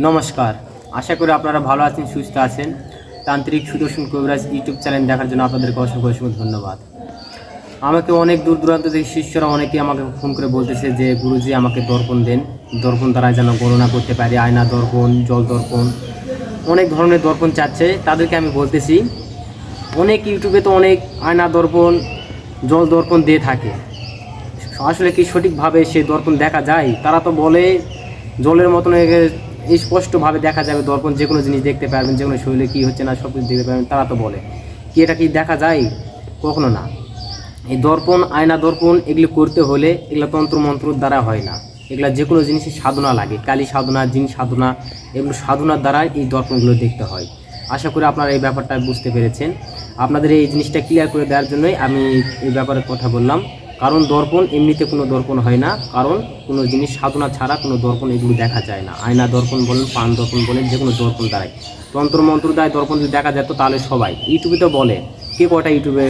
নমস্কার, আশা করি আপনারা ভালো আছেন, সুস্থ আছেন। তান্ত্রিক সুদর্শন কবিরাজ ইউটিউব চ্যানেল দেখার জন্য আপনাদেরকে অসংখ্য অসংখ্য ধন্যবাদ। আমাকে অনেক দূর দূরান্ত থেকে শিষ্যরা অনেকেই আমাকে ফোন করে বলতেছে যে গুরুজি আমাকে দর্পণ দেন, দর্পণ দ্বারা যেন গণনা করতে পারি, আয়না দর্পণ, জল দর্পণ, অনেক ধরনের দর্পণ চাচ্ছে। তাদেরকে আমি বলতেছি অনেক ইউটিউবে তো অনেক আয়না দর্পণ, জল দর্পণ দিয়ে থাকে, আসলে কি সঠিকভাবে সেই দর্পণ দেখা যায়? তারা তো বলে জলের মতন স্পষ্টভাবে দেখা যাবে দর্পণ, যে কোনো জিনিস দেখতে পারবেন, যে কোনো শরীরে কী হচ্ছে না সব কিছু দেখতে পারবেন। তারা তো বলে কি এটা কি দেখা যায়? কখনো না। এই দর্পণ, আয়না দর্পণ এগুলো করতে হলে এগুলো তন্ত্রমন্ত্রর দ্বারা হয় না, এগুলো যে কোনো জিনিসের সাধনা লাগে, কালী সাধনা, জিন সাধনা, এগুলো সাধনার দ্বারা এই দর্পণগুলো দেখতে হয়। আশা করি আপনারা এই ব্যাপারটা বুঝতে পেরেছেন। আপনাদের এই জিনিসটা ক্লিয়ার করে দেওয়ার জন্যই আমি এই ব্যাপারে কথা বললাম। কারণ দর্পণ এমনিতে কোনো দর্পণ হয় না, কারণ কোনো জিনিস সাধনা ছাড়া কোনো দর্পণ এগুলো দেখা যায় না। আয়না দর্পণ বলেন, পান দর্পণ বলেন, যে কোনো দর্পণ দ্বারাই, তন্ত্রমন্ত্র দ্বারা দর্পণ যদি দেখা যেত তাহলে সবাই ইউটিউবে তো বলে, কে কটা ইউটিউবে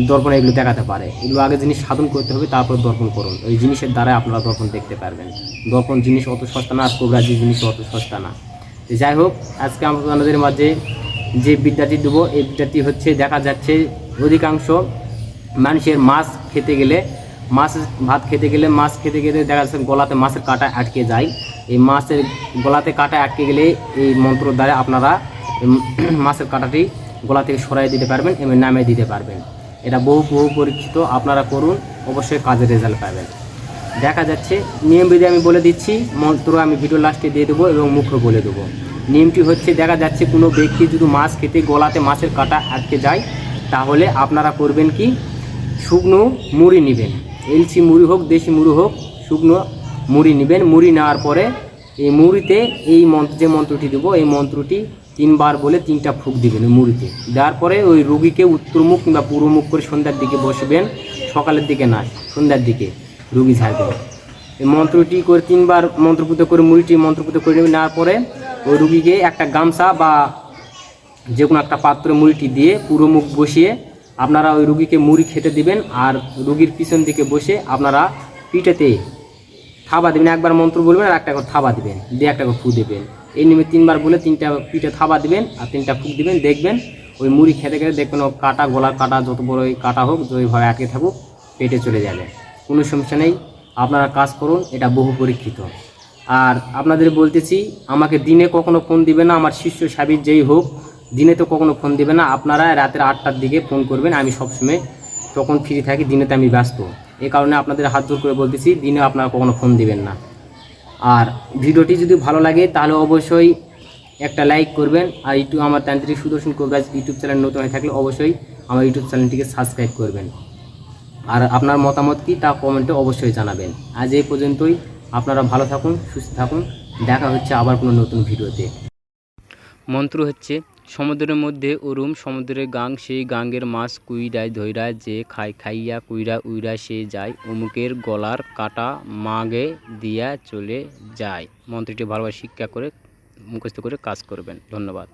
দর্পণ এগুলো দেখাতে পারে? এগুলো আগে জিনিস সাধন করতে হবে, তারপর দর্পণ করুন। ওই জিনিসের দ্বারাই আপনারা দর্পণ দেখতে পারবেন। দর্পণ জিনিস অত সস্তা না, আর কবিরাজি জিনিস অত সস্তা না। যাই হোক, আজকে আমাদের মাঝে যে বিদ্যাটি দেবো, এই বিদ্যাটি হচ্ছে, দেখা যাচ্ছে অধিকাংশ মানুষের মাছ খেতে গেলে, মাছ ভাত খেতে গেলে, মাছ খেতে গেলে দেখা যাচ্ছে গলাতে মাছের কাঁটা আটকে যায়। এই মাছের গলাতে কাঁটা আটকে গেলে এই মন্ত্র দ্বারা আপনারা মাছের কাঁটাটি গলা থেকে সরাই দিতে পারবেন এবং নামিয়ে দিতে পারবেন। এটা বহু পরীক্ষিত, আপনারা করুন, অবশ্যই কাজের রেজাল্ট পাবেন। দেখা যাচ্ছে নিয়মবিধি আমি বলে দিচ্ছি, মন্ত্র আমি ভিডিও লাস্টে দিয়ে দেবো এবং মুখও বলে দেবো। নিয়মটি হচ্ছে, দেখা যাচ্ছে কোনো ব্যক্তি যদি মাছ খেতে গলাতে মাছের কাঁটা আটকে যায়, তাহলে আপনারা করবেন কি, শুকনো মুড়ি নেবেন, এলচি মুড়ি হোক, দেশি মুড়ি হোক, শুকনো মুড়ি নেবেন। মুড়ি নেওয়ার পরে এই মুড়িতে এই যে মন্ত্রটি দেবো, এই মন্ত্রটি 3 বার বলে 3টা ফুঁক দিবেন ওই মুড়িতে। দেওয়ার পরে ওই রুগীকে উত্তরমুখ কিংবা পূর্বমুখ করে সন্ধ্যার দিকে বসবেন, সকালের দিকে না, সন্ধ্যার দিকে রুগী ঝাড়বেন। এই মন্ত্রটি করে 3 বার মন্ত্রপুত করে মুড়িটি মন্ত্রপুত করে নেওয়ার পরে ওই রুগীকে একটা গামছা বা যে কোনো একটা পাত্রে মুড়িটি দিয়ে পূর্বমুখ বসিয়ে আপনারা ওই রুগীকে মুড়ি খেতে দিবেন। আর রুগীর পিছন দিকে বসে আপনারা পিঠেতে থাবা দিবেন, একবার মন্ত্র বলবেন আর একটা করে থাবা দিবেন, দিয়ে একটা করে ফু দেবেন। এই নিয়মে 3 বার বলে 3টা পিঠে থাবা দিবেন আর 3টা ফুক দিবেন। দেখবেন ওই মুড়ি খেতে খেতে দেখবেন ও কাটা, গলার কাটা যত বড় ওই কাটা হোক, যেভাবে আটকে থাকুক, পেটে চলে যাবে, কোনো সমস্যা নেই। আপনারা কাজ করুন, এটা বহু পরীক্ষিত। আর আপনাদের বলতেছি, আমাকে দিনে কখনো ফোন দিবে না, আমার শিষ্য সাবির যেই হোক, দিনে তো কখনো ফোন দিবে না। আপনারা রাতের 8টার দিকে ফোন করবেন, আমি সবসময় তখন ফ্রি থাকি, দিনেতে আমি ব্যস্ত। এই কারণে আপনাদের হাত জোর করে বলতেছি, দিনে আপনারা কখনো ফোন দিবেন না। আর ভিডিওটি যদি ভালো লাগে তাহলে অবশ্যই একটা লাইক করবেন। আর আমার তান্ত্রিক সুদর্শন কবিরাজ ইউটিউব চ্যানেল নতুন হয়ে থাকলে অবশ্যই আমার ইউটিউব চ্যানেলটিকে সাবস্ক্রাইব করবেন। আর আপনার মতামত কি তা কমেন্টে অবশ্যই জানাবেন। আজ এই পর্যন্তই, আপনারা ভালো থাকুন, সুস্থ থাকুন, দেখা হচ্ছে আবার কোনো নতুন ভিডিওতে। মন্ত্র হচ্ছে, সমুদ্রের মধ্যে ওরুম সমুদ্রের গাং, সেই গাঙ্গের মাছ কুইরায় ধৈরা, যে খাইয়া কুইরা উইরা সে যায়, অমুকের গলার কাটা মাগে দিয়া চলে যায়। মন্ত্রটি ভালোভাবে শিক্ষা করে মুখস্থ করে কাজ করবেন। ধন্যবাদ।